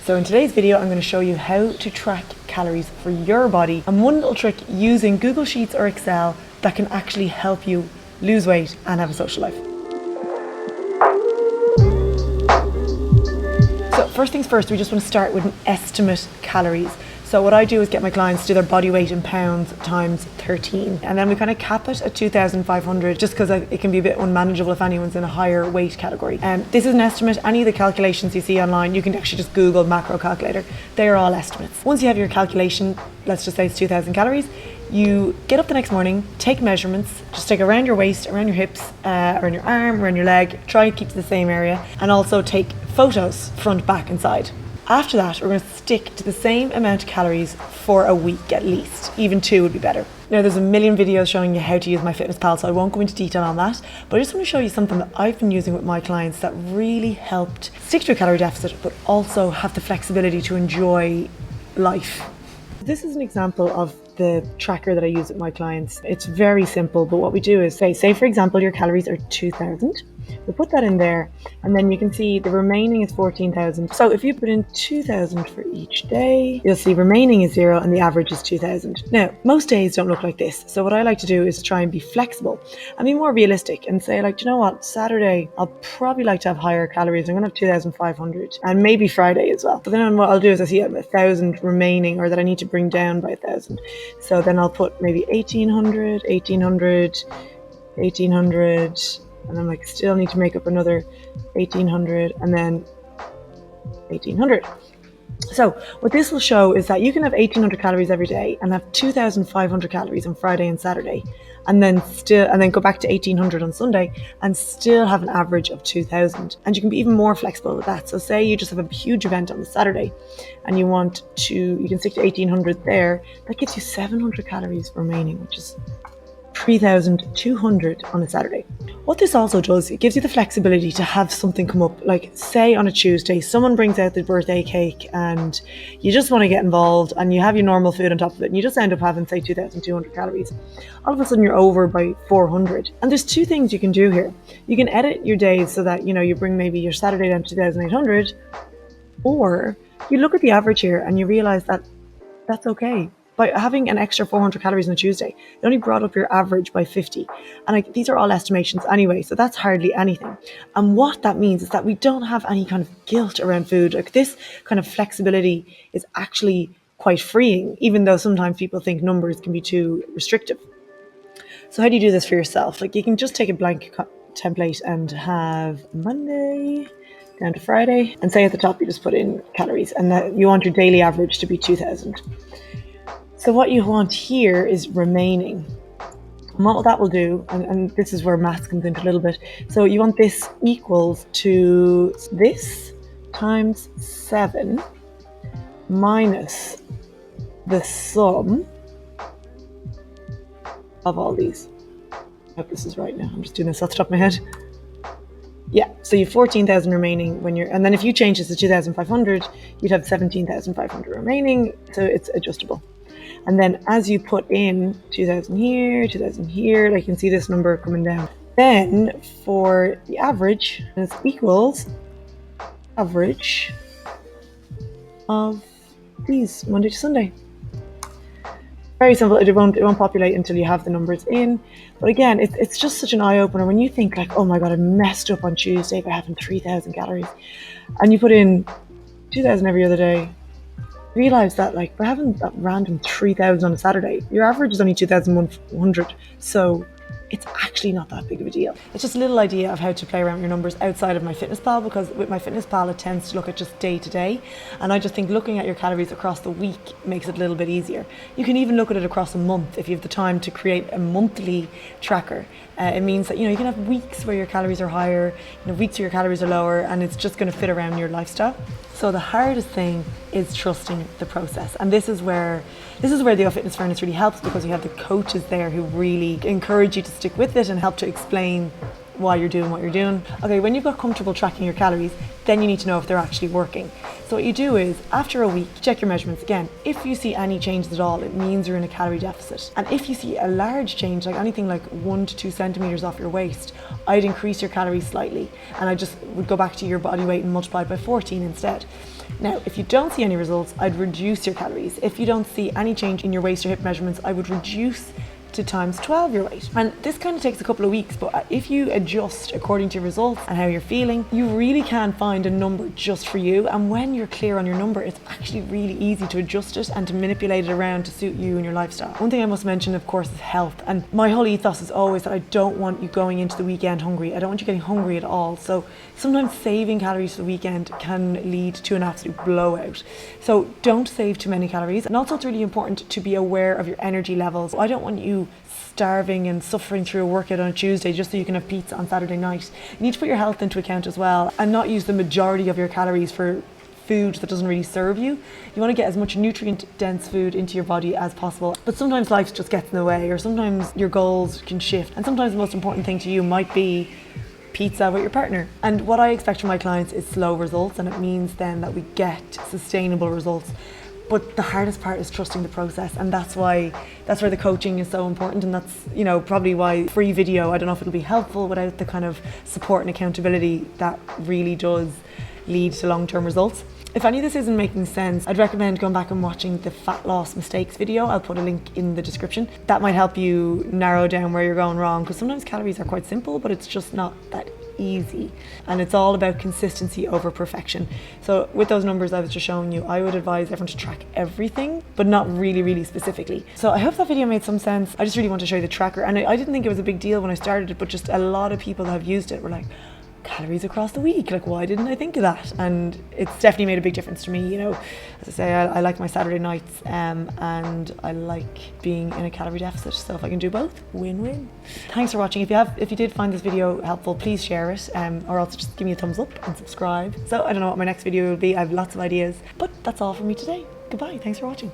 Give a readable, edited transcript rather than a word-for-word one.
So in today's video, I'm going to show you how to track calories for your body, and one little trick using Google Sheets or Excel that can actually help you lose weight and have a social life. So first things first, we just want to start with an estimate calories. So what I do is get my clients to do their body weight in pounds times 13, and then we kind of cap it at 2,500 just because it can be a bit unmanageable if anyone's in a higher weight category. This is an estimate. Any of the calculations you see online, you can actually just Google macro calculator. They are all estimates. Once you have your calculation, let's just say it's 2,000 calories, you get up the next morning, take measurements, just take around your waist, around your hips, around your arm, around your leg, try and keep to the same area, and also take photos front, back and side. After that, we're going to stick to the same amount of calories for a week at least. Even 2 would be better. Now, there's a million videos showing you how to use MyFitnessPal, so I won't go into detail on that, but I just want to show you something that I've been using with my clients that really helped stick to a calorie deficit, but also have the flexibility to enjoy life. This is an example of the tracker that I use with my clients. It's very simple, but what we do is say for example, your calories are 2,000. We put that in there, and then you can see the remaining is 14,000. So if you put in 2,000 for each day, you'll see remaining is 0 and the average is 2,000. Now, most days don't look like this. So what I like to do is try and be flexible and be more realistic and say, like, do you know what? Saturday, I'll probably like to have higher calories. I'm going to have 2,500, and maybe Friday as well. But then what I'll do is I see 1,000 remaining, or that I need to bring down by 1,000. So then I'll put maybe 1,800, 1,800, 1,800, and I'm like, still need to make up another 1,800 and then 1,800. So what this will show is that you can have 1,800 calories every day and have 2,500 calories on Friday and Saturday, and then go back to 1,800 on Sunday and still have an average of 2,000. And you can be even more flexible with that. So say you just have a huge event on the Saturday and you can stick to 1,800 there. That gives you 700 calories remaining, which is 3,200 on a Saturday. What this also does, it gives you the flexibility to have something come up, like say on a Tuesday, someone brings out the birthday cake and you just want to get involved and you have your normal food on top of it and you just end up having, say, 2,200 calories. All of a sudden you're over by 400. And there's 2 things you can do here. You can edit your days so that, you bring maybe your Saturday down to 2,800, or you look at the average here and you realize that that's okay. By having an extra 400 calories on a Tuesday, it only brought up your average by 50. And these are all estimations anyway, so that's hardly anything. And what that means is that we don't have any kind of guilt around food. Like, this kind of flexibility is actually quite freeing, even though sometimes people think numbers can be too restrictive. So how do you do this for yourself? Like, you can just take a blank template and have Monday down to Friday, and say at the top you just put in calories, and that you want your daily average to be 2,000. So what you want here is remaining. And what that will do, and this is where maths comes into a little bit. So you want this equals to this times 7 minus the sum of all these. I hope this is right now. I'm just doing this off the top of my head. Yeah, so you have 14,000 remaining and then if you change this to 2,500, you'd have 17,500 remaining, so it's adjustable. And then as you put in 2,000 here, 2,000 here, like you can see this number coming down. Then for the average, this equals average of these Monday to Sunday. Very simple. It won't populate until you have the numbers in. But again, it's just such an eye-opener when you think like, oh my God, I messed up on Tuesday by having 3,000 calories. And you put in 2,000 every other day. Realize that, like, by having that random 3,000 on a Saturday, your average is only 2,100. So it's actually not that big of a deal. It's just a little idea of how to play around with your numbers outside of MyFitnessPal, because with MyFitnessPal it tends to look at just day to day, and I just think looking at your calories across the week makes it a little bit easier. You can even look at it across a month if you have the time to create a monthly tracker. It means that you can have weeks where your calories are higher, weeks where your calories are lower, and it's just going to fit around your lifestyle. So the hardest thing is trusting the process, and this is where the Fitness Furnace really helps, because you have the coaches there who really encourage you to stick with it and help to explain why you're doing what you're doing. Okay, when you've got comfortable tracking your calories, then you need to know if they're actually working. So what you do is, after a week, check your measurements again. If you see any changes at all, it means you're in a calorie deficit. And if you see a large change, like anything like 1 to 2 centimeters off your waist, I'd increase your calories slightly. And I just would go back to your body weight and multiply it by 14 instead. Now, if you don't see any results, I'd reduce your calories. If you don't see any change in your waist or hip measurements, I would reduce to times 12 your weight. And this kind of takes a couple of weeks, but if you adjust according to your results and how you're feeling, you really can find a number just for you. And when you're clear on your number, it's actually really easy to adjust it and to manipulate it around to suit you and your lifestyle. One thing I must mention, of course, is health. And my whole ethos is always that I don't want you going into the weekend hungry. I don't want you getting hungry at all. So sometimes saving calories for the weekend can lead to an absolute blowout. So don't save too many calories. And also, it's really important to be aware of your energy levels. I don't want you starving and suffering through a workout on a Tuesday just so you can have pizza on Saturday night. You need to put your health into account as well and not use the majority of your calories for food that doesn't really serve you. You want to get as much nutrient dense food into your body as possible. But sometimes life just gets in the way, or sometimes your goals can shift, and sometimes the most important thing to you might be pizza with your partner. And what I expect from my clients is slow results, and it means then that we get sustainable results. But the hardest part is trusting the process, and that's where the coaching is so important. And that's, you know, probably why free video, I don't know if it'll be helpful without the kind of support and accountability that really does lead to long-term results. If any of this isn't making sense, I'd recommend going back and watching the fat loss mistakes video. I'll put a link in the description. That might help you narrow down where you're going wrong, because sometimes calories are quite simple, but it's just not that easy. And it's all about consistency over perfection. So with those numbers I was just showing you, I would advise everyone to track everything, but not really specifically. So I hope that video made some sense. I just really want to show you the tracker. And I didn't think it was a big deal when I started it, but just a lot of people that have used it were like, calories across the week, like why didn't I think of that? And it's definitely made a big difference to me. You know, as I say, I like my Saturday nights, and I like being in a calorie deficit, so if I can do both, win-win. Thanks for watching. If you did find this video helpful, please share it, or else just give me a thumbs up and subscribe. So I don't know what my next video will be. I have lots of ideas, but that's all from me today. Goodbye, thanks for watching.